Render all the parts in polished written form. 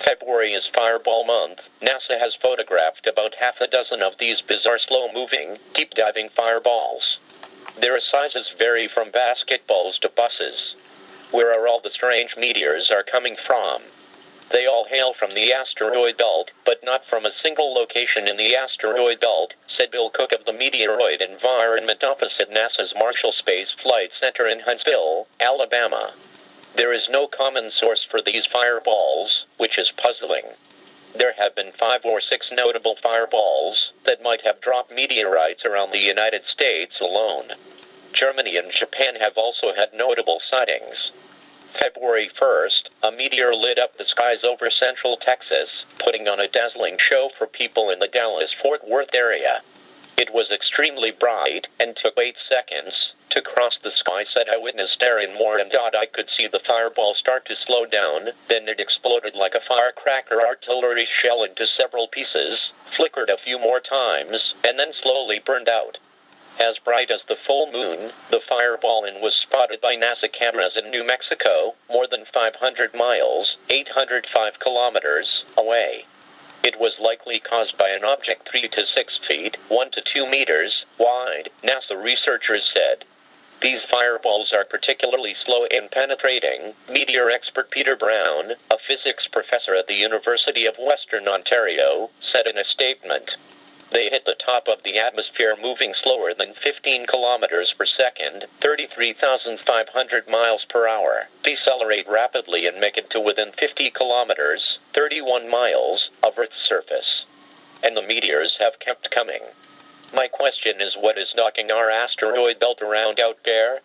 February is Fireball Month. NASA has photographed about half a dozen of these bizarre slow-moving, deep-diving fireballs. Their sizes vary from basketballs to buses. Where are all the strange meteors are coming from? They all hail from the asteroid belt, but not from a single location in the asteroid belt, said Bill Cook of the Meteoroid Environment Office at NASA's Marshall Space Flight Center in Huntsville, Alabama. There is no common source for these fireballs, which is puzzling. There have been 5 or 6 notable fireballs that might have dropped meteorites around the United States alone. Germany and Japan have also had notable sightings. February 1st, a meteor lit up the skies over central Texas, putting on a dazzling show for people in the Dallas-Fort Worth area. It was extremely bright and took 8 seconds to cross the sky, said eyewitness Darren Moore, and I could see the fireball start to slow down, then it exploded like a firecracker artillery shell into several pieces, flickered a few more times, and then slowly burned out. As bright as the full moon, the fireball was spotted by NASA cameras in New Mexico, more than 500 miles, 805 kilometers, away. It was likely caused by an object 3 to 6 feet, 1 to 2 meters, wide, NASA researchers said. These fireballs are particularly slow in penetrating, meteor expert Peter Brown, a physics professor at the University of Western Ontario, said in a statement. They hit the top of the atmosphere moving slower than 15 kilometers per second, 33,500 miles per hour, decelerate rapidly and make it to within 50 kilometers, 31 miles, of Earth's surface. And the meteors have kept coming. My question is, what is knocking our asteroid belt around out there?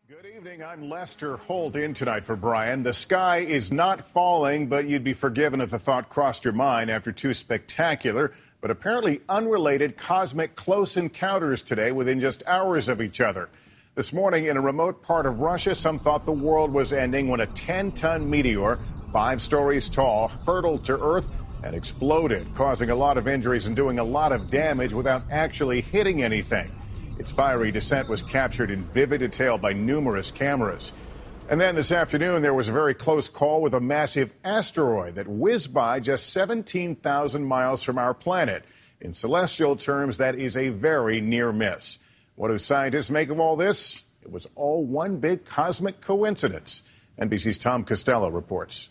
Good evening, I'm Lester Holt in tonight for Brian. The sky is not falling, but you'd be forgiven if the thought crossed your mind after 2 spectacular but apparently unrelated cosmic close encounters today within just hours of each other. This morning, in a remote part of Russia, some thought the world was ending when a 10-ton meteor, 5 stories tall, hurtled to Earth and exploded, causing a lot of injuries and doing a lot of damage without actually hitting anything. Its fiery descent was captured in vivid detail by numerous cameras. And then this afternoon, there was a very close call with a massive asteroid that whizzed by just 17,000 miles from our planet. In celestial terms, that is a very near miss. What do scientists make of all this? It was all one big cosmic coincidence. NBC's Tom Costello reports.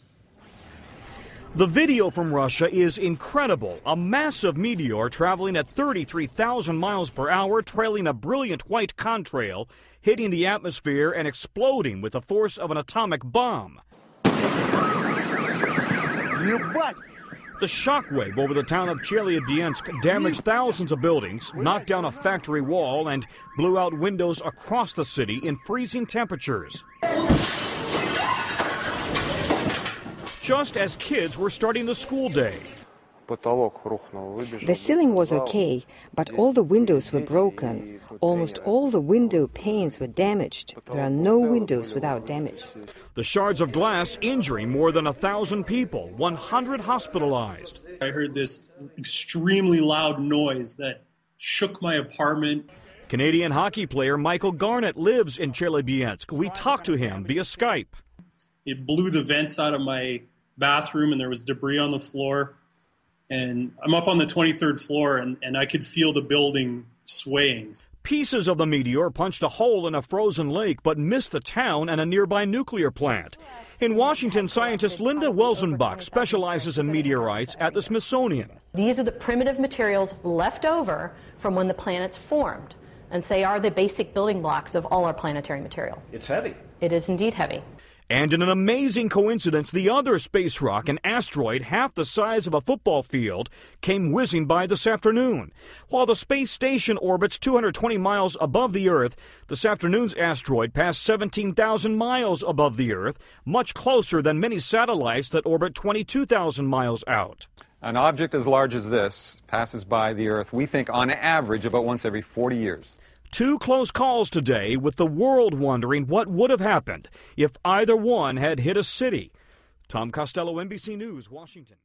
The video from Russia is incredible. A massive meteor traveling at 33,000 miles per hour, trailing a brilliant white contrail, hitting the atmosphere and exploding with the force of an atomic bomb. The shockwave over the town of Chelyabinsk damaged thousands of buildings, knocked down a factory wall, and blew out windows across the city in freezing temperatures. Just as kids were starting the school day. The ceiling was okay, but all the windows were broken. Almost all the window panes were damaged. There are no windows without damage. The shards of glass injuring more than 1,000 people, 100 hospitalized. I heard this extremely loud noise that shook my apartment. Canadian hockey player Michael Garnett lives in Chelyabinsk. We talked to him via Skype. It blew the vents out of my bathroom and there was debris on the floor. And I'm up on the 23rd floor, and I could feel the building swaying. Pieces of the meteor punched a hole in a frozen lake, but missed the town and a nearby nuclear plant. In Washington, scientist Linda Welzenbach specializes in meteorites at the Smithsonian. These are the primitive materials left over from when the planets formed, and say are the basic building blocks of all our planetary material. It's heavy. It is indeed heavy. And in an amazing coincidence, the other space rock, an asteroid half the size of a football field, came whizzing by this afternoon. While the space station orbits 220 miles above the Earth, this afternoon's asteroid passed 17,000 miles above the Earth, much closer than many satellites that orbit 22,000 miles out. An object as large as this passes by the Earth, we think, on average, about once every 40 years. 2 close calls today, with the world wondering what would have happened if either one had hit a city. Tom Costello, NBC News, Washington.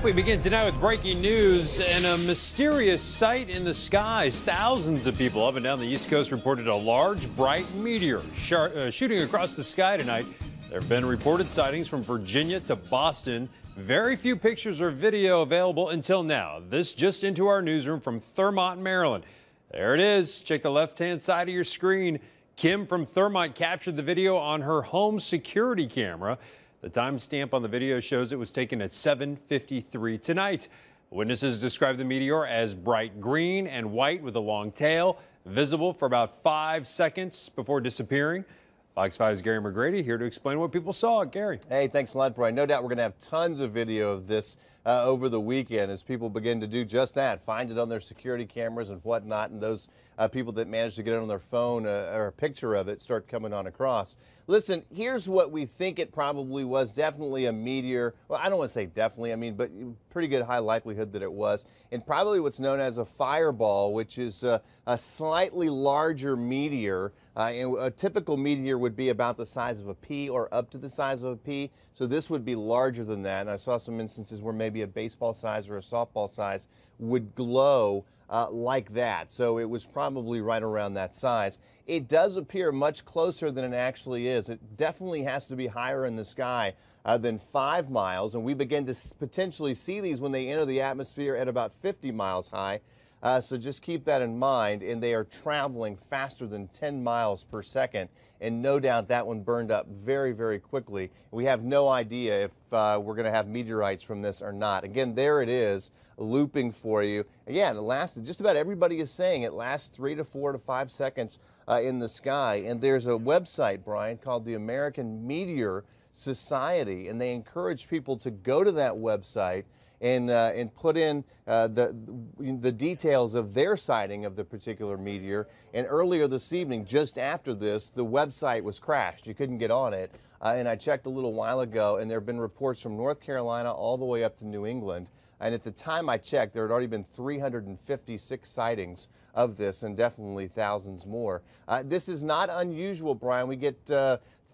We begin tonight with breaking news and a mysterious sight in the skies. Thousands of people up and down the East Coast reported a large, bright meteor shooting across the sky tonight. There have been reported sightings from Virginia to Boston. Very few pictures or video available until now. This just into our newsroom from Thurmont, Maryland. There it is. Check the left-hand side of your screen. Kim from Thurmont captured the video on her home security camera. The timestamp on the video shows it was taken at 7:53 tonight. Witnesses describe the meteor as bright green and white with a long tail, visible for about 5 seconds before disappearing. Fox 5's Gary McGrady here to explain what people saw. Gary. Hey, thanks a lot, Brian. No doubt we're going to have tons of video of this over the weekend as people begin to do just that, find it on their security cameras and whatnot, and those people that manage to get it on their phone or a picture of it start coming on across. Listen, here's what we think it probably was. Definitely a meteor. Well, I don't want to say definitely, but pretty good high likelihood that it was. And probably what's known as a fireball, which is a slightly larger meteor. And a typical meteor would be about the size of a pea or up to the size of a pea. So this would be larger than that. And I saw some instances where maybe a baseball size or a softball size would glow like that. So it was probably right around that size. It does appear much closer than it actually is. It definitely has to be higher in the sky than 5 miles. And we begin to potentially see these when they enter the atmosphere at about 50 miles high. So just keep that in mind. And they are traveling faster than 10 miles per second. And no doubt that one burned up very, very quickly. We have no idea if we're going to have meteorites from this or not. Again, there it is, looping for you. Again, it lasted, just about everybody is saying it lasts 3 to 4 to 5 seconds in the sky. And there's a website, Brian, called the American Meteor Society. And they encourage people to go to that website and put in the details of their sighting of the particular meteor. And earlier this evening, just after this, the website was crashed. You couldn't get on it. And I checked a little while ago, and there have been reports from North Carolina all the way up to New England. And at the time I checked, there had already been 356 sightings of this, and definitely thousands more. This is not unusual, Brian. We get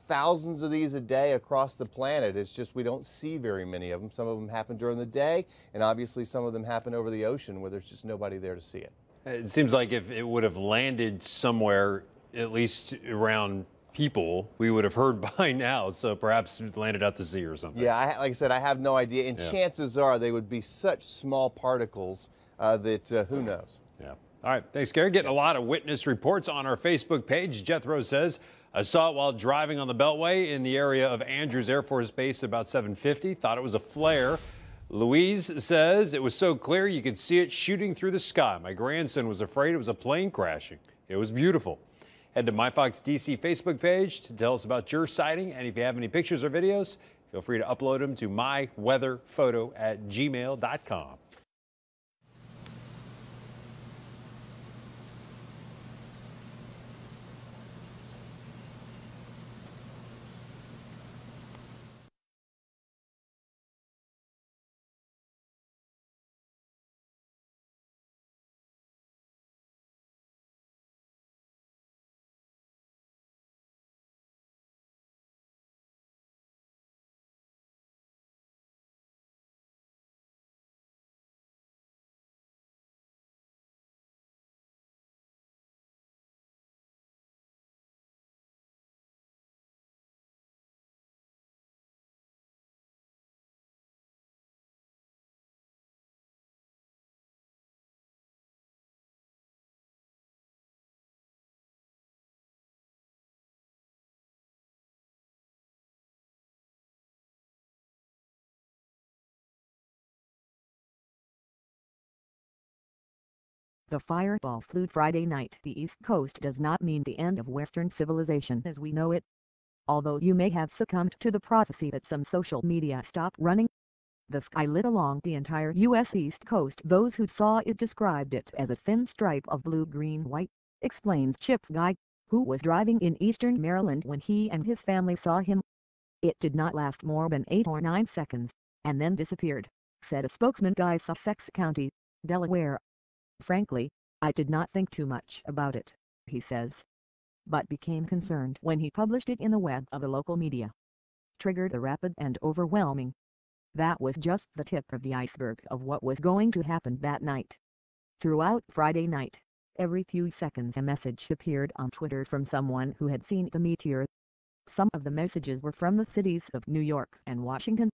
thousands of these a day across the planet. It's just we don't see very many of them. Some of them happen during the day, and obviously some of them happen over the ocean where there's just nobody there to see it. It seems like if it would have landed somewhere, at least around people, we would have heard by now. So perhaps it landed out to sea or something. Yeah, like I said, I have no idea. And chances are they would be such small particles that who knows. Yeah. All right. Thanks, Gary. Getting a lot of witness reports on our Facebook page. Jethro says, I saw it while driving on the Beltway in the area of Andrews Air Force Base about 7:50. Thought it was a flare. Louise says it was so clear you could see it shooting through the sky. My grandson was afraid it was a plane crashing. It was beautiful. Head to MyFox DC Facebook page to tell us about your sighting. And if you have any pictures or videos, feel free to upload them to myweatherphoto@gmail.com. The fireball flew Friday night. The East Coast does not mean the end of Western civilization as we know it. Although you may have succumbed to the prophecy that some social media stopped running. The sky lit along the entire U.S. East Coast. Those who saw it described it as a thin stripe of blue-green-white, explains Chip Guy, who was driving in eastern Maryland when he and his family saw him. It did not last more than 8 or 9 seconds, and then disappeared, said a spokesman. Guy, Sussex County, Delaware. Frankly, I did not think too much about it, he says, but became concerned when he published it in the web of the local media. Triggered a rapid and overwhelming That was just the tip of the iceberg of what was going to happen that night. Throughout Friday night, every few seconds a message appeared on Twitter from someone who had seen the meteor. Some of the messages were from the cities of New York and Washington.